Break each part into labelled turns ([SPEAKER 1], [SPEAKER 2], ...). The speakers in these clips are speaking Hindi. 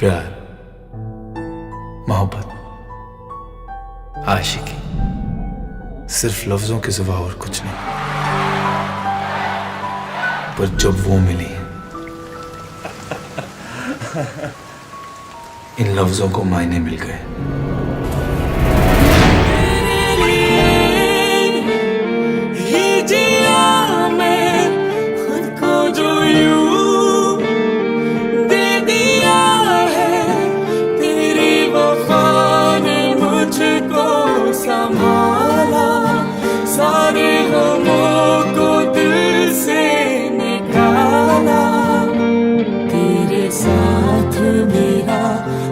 [SPEAKER 1] प्यार, मोहब्बत, आशिकी सिर्फ लफ्जों के सिवा और कुछ नहीं। पर जब वो मिली इन लफ्जों को मायने मिल गए।
[SPEAKER 2] संभाला सारे गमों को दिल से निकाला, तेरे साथ मेरा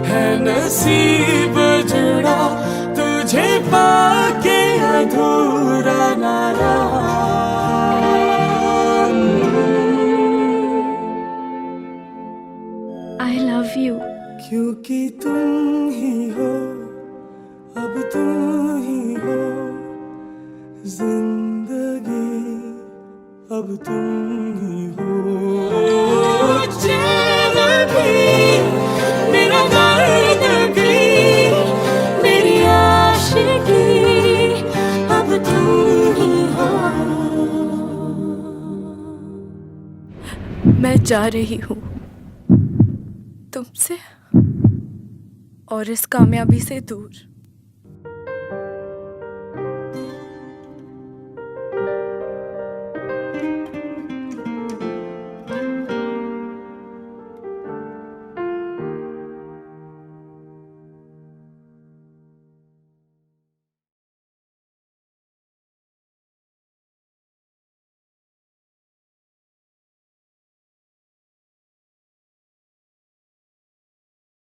[SPEAKER 2] है नसीब जुड़ा, तुझे पाके अधूरा ना रहा।
[SPEAKER 3] I love you
[SPEAKER 2] क्योंकि तुम ही हो, अब तुम ही हो जिंदगी, अब तुम ही हो। चैन भी मेरा दर्द भी मेरी आशिकी, अब तुम ही हो।
[SPEAKER 3] मैं जा रही हूँ तुमसे और इस कामयाबी से दूर।